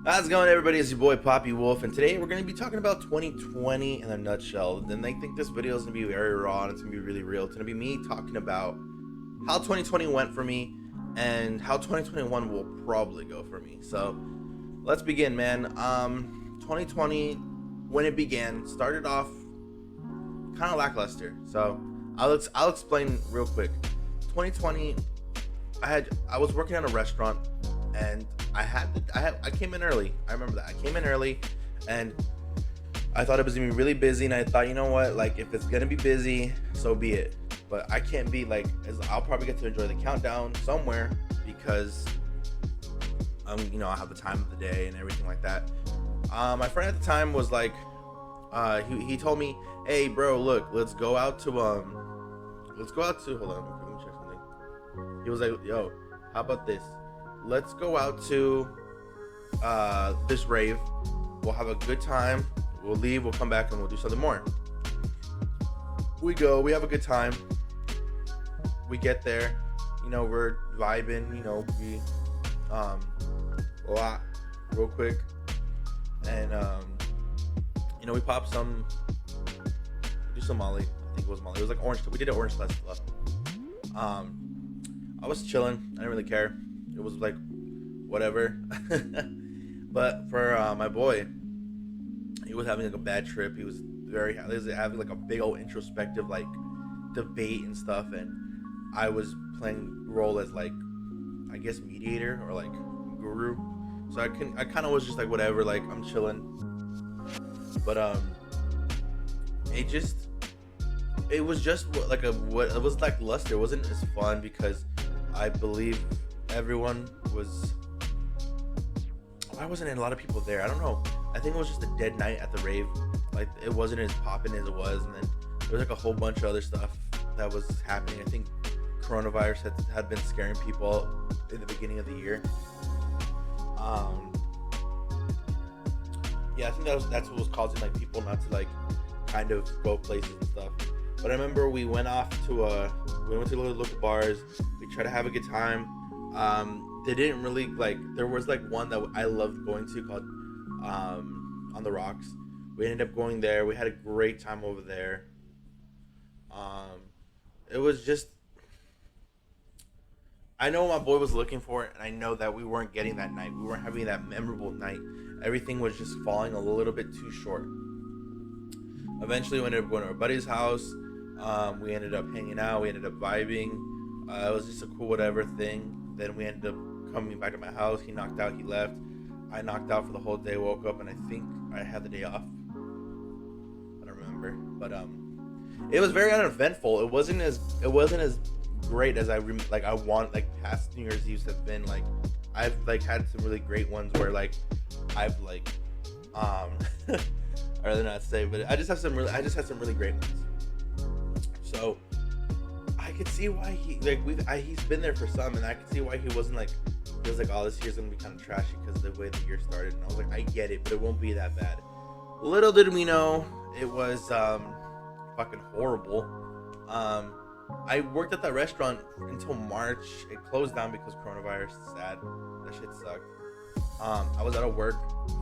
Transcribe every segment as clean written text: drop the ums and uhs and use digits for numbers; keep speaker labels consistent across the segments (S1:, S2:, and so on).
S1: How's it going, everybody? It's your boy Poppy Wolf, and today we're going to be talking about 2020 in a nutshell. And I think this video is going to be very raw and it's going to be really real. It's going to be me talking about how 2020 went for me and how 2021 will probably go for me. So let's begin, man. 2020, when it began, started off kind of lackluster. So I'll explain real quick. 2020, I was working at a restaurant and I came in early. I remember that. I came in early and I thought it was gonna be really busy, and I thought, you know what, like, if it's gonna be busy, so be it. But I can't be like, I'll probably get to enjoy the countdown somewhere because I have the time of the day and everything like that. My friend at the time was like, he told me, hey bro, look, let's go out to hold on, let me check something. He was like, yo, how about this? Let's go out to this rave. We'll have a good time. We'll leave. We'll come back and we'll do something more. We go. We have a good time. We get there. We're vibing. We lot real quick, and we pop some. Do some Molly. I think it was Molly. It was like orange. We did an orange Tesla. I was chilling. I didn't really care. It was like whatever. But for my boy, he was having like a bad trip. He was having like a big old introspective like debate and stuff, and I was playing role as like, I guess, mediator or like guru. So I kind of was just like whatever, like I'm chilling. But it was just like it was like luster. It wasn't as fun because I believe everyone was. Why wasn't a lot of people there? I don't know. I think it was just a dead night at the rave. Like, it wasn't as popping as it was, and then there was like a whole bunch of other stuff that was happening. I think coronavirus had been scaring people in the beginning of the year. Yeah, I think that's what was causing like people not to like kind of go places and stuff. But I remember we went to local bars. We tried to have a good time. They didn't really like. There was like one that I loved going to called On the Rocks. We ended up going there. We had a great time over there. It was just. I know what my boy was looking for, and I know that we weren't getting that night. We weren't having that memorable night. Everything was just falling a little bit too short. Eventually, we ended up going to our buddy's house. We ended up hanging out. We ended up vibing. It was just a cool whatever thing. Then we ended up coming back to my house. He knocked out. He left. I knocked out for the whole day. Woke up and I think I had the day off. I don't remember, but it was very uneventful. It wasn't as great as I want. Like, past New Year's Eves have been. Like, I've like had some really great ones where like I've like I'd rather not say, but I just had some really great ones. So I could see why he's been there for some, and I could see why he wasn't like, he was like, oh, this year's gonna be kind of trashy because of the way the year started. And I was like, I get it, but it won't be that bad. Little did we know it was fucking horrible. I worked at that restaurant until March. It closed down because coronavirus. Sad. That shit sucked. I was out of work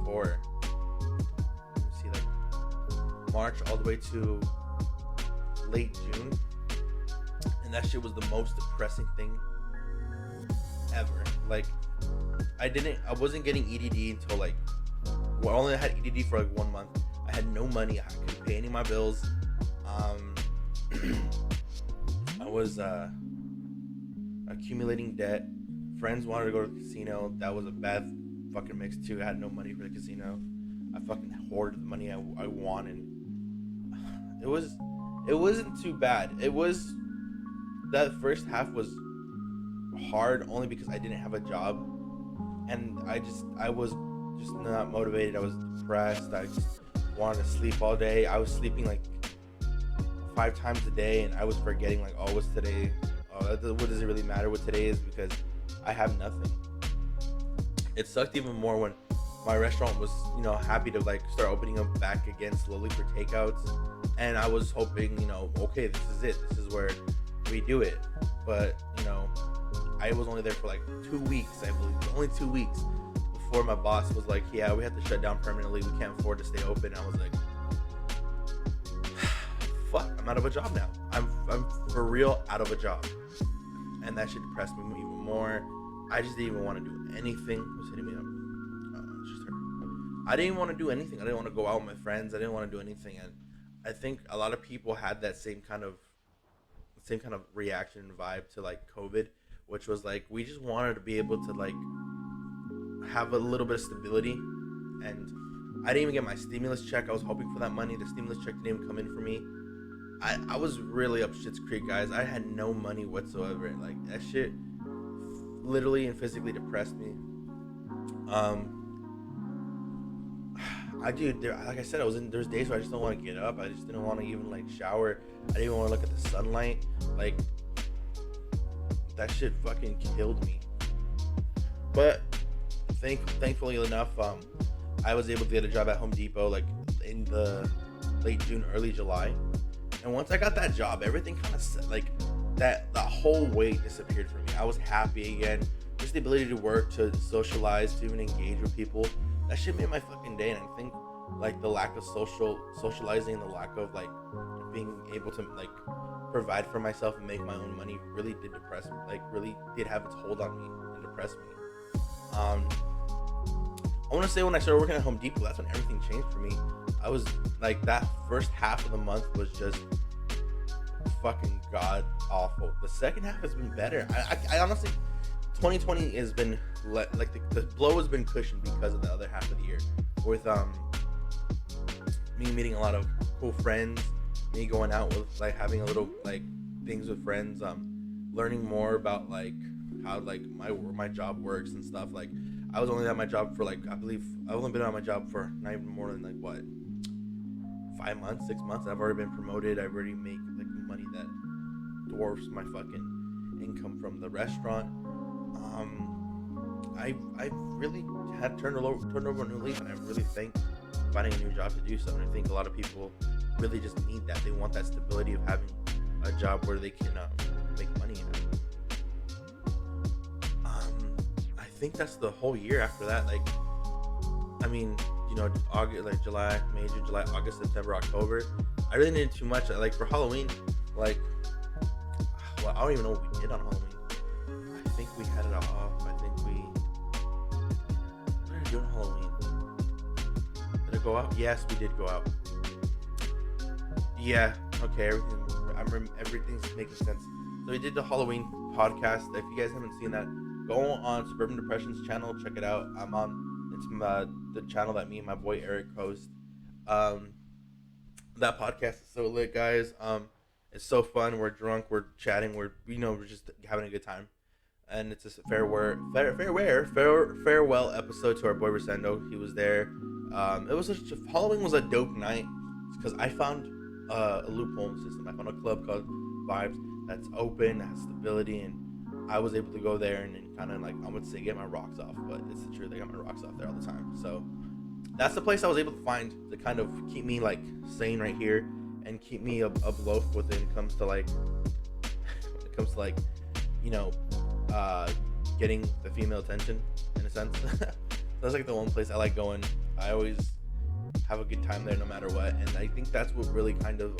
S1: for, like March all the way to late June. And that shit was the most depressing thing ever. Like, I wasn't getting EDD until like, well, I only had EDD for like 1 month. I had no money. I couldn't pay any of my bills. I was accumulating debt. Friends wanted to go to the casino. That was a bad fucking mix too. I had no money for the casino. I fucking hoarded the money I wanted. It wasn't too bad. That first half was hard only because I didn't have a job, and I was just not motivated. I was depressed. I just wanted to sleep all day. I was sleeping like 5 times a day, and I was forgetting like, oh, what's today? Oh, what does it really matter what today is, because I have nothing. It sucked even more when my restaurant was, happy to like start opening up back again slowly for takeouts, and I was hoping, okay, this is it. This is where we do it. But I was only there for like 2 weeks, I believe, only 2 weeks before my boss was like, yeah, we have to shut down permanently. We can't afford to stay open. I was like, fuck, I'm out of a job now. I'm for real out of a job. And that shit depressed me even more. I just didn't even want to do anything. Who's hitting me up? It's just her. I didn't want to do anything. I didn't want to go out with my friends. I didn't want to do anything. And I think a lot of people had that same kind of reaction and vibe to like COVID, which was like, we just wanted to be able to like have a little bit of stability. And I didn't even get my stimulus check. I was hoping for that money. The stimulus check didn't even come in for me. I was really up shit's creek, guys. I had no money whatsoever. Like, that shit literally and physically depressed me. Like I said, there's days where I just don't want to get up. I just didn't want to even like shower. I didn't even want to look at the sunlight. Like, that shit fucking killed me. But thankfully enough, I was able to get a job at Home Depot like in the late June, early July. And once I got that job, everything kind of like the whole weight disappeared from me. I was happy again. Just the ability to work, to socialize, to even engage with people. That shit made my fucking day. And I think like the lack of socializing, the lack of like being able to like provide for myself and make my own money really did depress me. Like, really did have its hold on me and depress me. I want to say when I started working at Home Depot, that's when everything changed for me. I was like, that first half of the month was just fucking god awful. The second half has been better. I honestly, 2020 has been like the blow has been cushioned because of the other half of the year, with me meeting a lot of cool friends, me going out with like having a little like things with friends, learning more about like how like my job works and stuff. Like, I was only at my job for like, I believe I've only been on my job for not even more than like what, 5 months, 6 months. I've already been promoted. I already make like money that dwarfs my fucking income from the restaurant. I really had turned over a new leaf, and I really think finding a new job to do something. I think a lot of people really just need that. They want that stability of having a job where they can make money in it. I think that's the whole year after that. Like, I mean, you know, August, like July, May, June, July, August, September, October. I really didn't do too much. Like, for Halloween, like, well, I don't even know what we did on Halloween. I think we had it off. What did I do on Halloween? Did I go out? Yes, we did go out. Yeah. Okay. Everything's making sense. So we did the Halloween podcast. If you guys haven't seen that, go on Suburban Depression's channel. Check it out. I'm on. It's the channel that me and my boy Eric host. That podcast is so lit, guys. It's so fun. We're drunk. We're chatting. We're just having a good time. And it's a farewell episode to our boy Rosendo. He was there. Halloween was a dope night because I found a loophole system. I found a club called Vibes that's open, that has stability, and I was able to go there and kind of like, I would say, get my rocks off, but it's the truth. I got my rocks off there all the time. So that's the place I was able to find to kind of keep me like sane right here and keep me afloat when it comes to like getting the female attention, in a sense. That's like the one place I like going. I always have a good time there no matter what, and I think that's what really kind of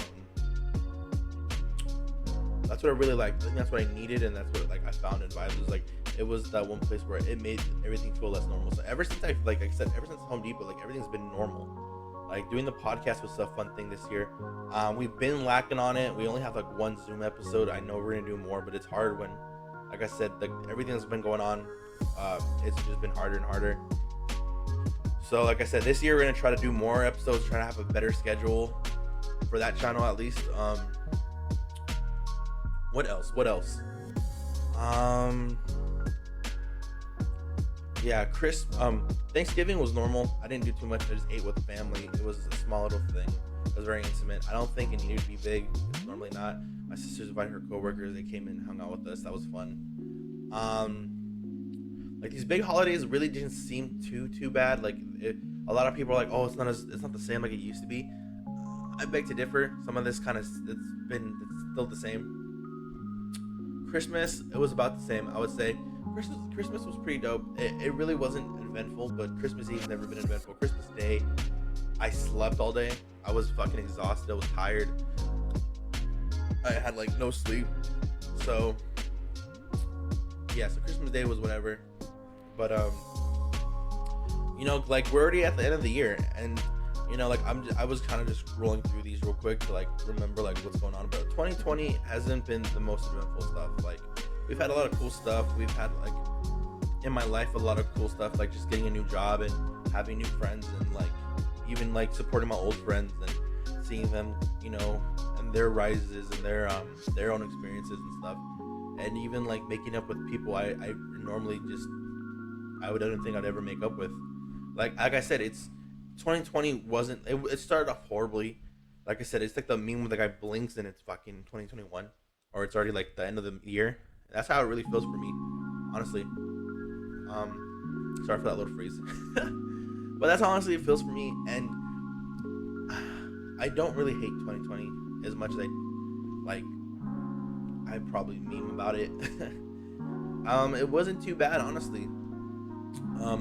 S1: that's what I really liked. I think that's what I needed, and that's what like I found in Vibes. Was like, it was that one place where it made everything feel less normal. So ever since ever since Home Depot, like, everything's been normal. Like, doing the podcast was a fun thing this year. We've been lacking on it. We only have like one Zoom episode. I know we're gonna do more, but it's hard when, like I said, like, everything that's been going on, it's just been harder and harder. So like I said, this year we're gonna try to do more episodes, try to have a better schedule for that channel at least. What else? Yeah, Thanksgiving was normal. I didn't do too much. I just ate with the family. It was a small little thing. It was very intimate. I don't think it needed to be big. It's normally not. My sisters invited her coworkers. They came and hung out with us. That was fun. Like, these big holidays really didn't seem too bad. Like, a lot of people are like, oh, it's not the same like it used to be. I beg to differ. Some of this it's still the same. Christmas, it was about the same, I would say. Christmas was pretty dope. It really wasn't eventful, but Christmas Eve's never been eventful. Christmas Day, I slept all day. I was fucking exhausted. I was tired. I had like no sleep. So yeah, so Christmas Day was whatever. But like we're already at the end of the year, and like I was kind of just scrolling through these real quick to like remember like what's going on. But 2020 hasn't been the most eventful stuff. Like we've had a lot of cool stuff. We've had like in my life a lot of cool stuff, like just getting a new job and having new friends, and like even like supporting my old friends and seeing them, and their rises and their own experiences and stuff, and even like making up with people I normally just wouldn't think I'd ever make up with. Like I said, it's 2020 wasn't it started off horribly. Like I said, it's like the meme where the guy blinks and it's fucking 2021, or it's already like the end of the year. That's how it really feels for me, honestly. Sorry for that little freeze. But that's how honestly it feels for me, and I don't really hate 2020 as much as I probably meme about it. It wasn't too bad, honestly.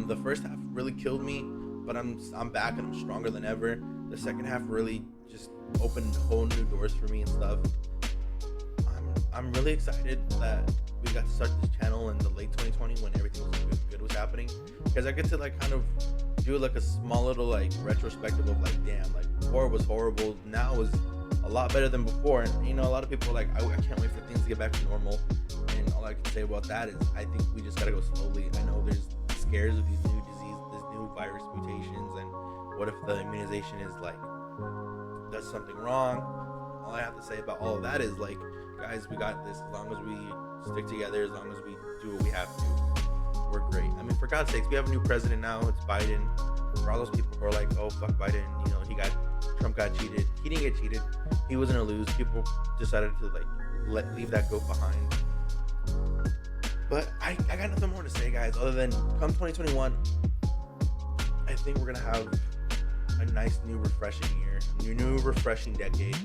S1: The first half really killed me, but I'm back and I'm stronger than ever. The second half really just opened whole new doors for me and stuff. I'm really excited that we got to start this channel in the late 2020 when everything was good was happening, because I get to like kind of do like a small little like retrospective of like, damn, like before it was horrible, now is a lot better than before. And a lot of people are like, I can't wait for things to get back to normal, and all I can say about that is I think we just gotta go slowly. I know there's scares of these new diseases, these new virus mutations, and what if the immunization is like does something wrong. All I have to say about all of that is like, guys, we got this. As long as we stick together, as long as we do what we have to, we're great. I mean, for God's sakes, we have a new president now. It's Biden. For all those people who are like, oh, fuck Biden, Trump got cheated. He didn't get cheated. He was gonna lose. People decided to like leave that go behind. But I got nothing more to say, guys, other than come 2021, I think we're gonna have a nice new refreshing year, a new refreshing decade.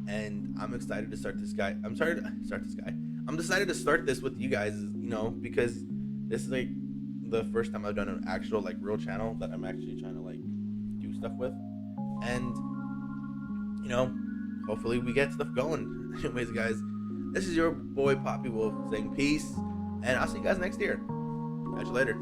S1: And I'm excited to start this guy. I'm decided to start this with you guys, because this is like the first time I've done an actual like real channel that I'm actually trying to like do stuff with. And hopefully we get stuff going. Anyways, guys, this is your boy Poppy Wolf saying peace, and I'll see you guys next year. Catch you later.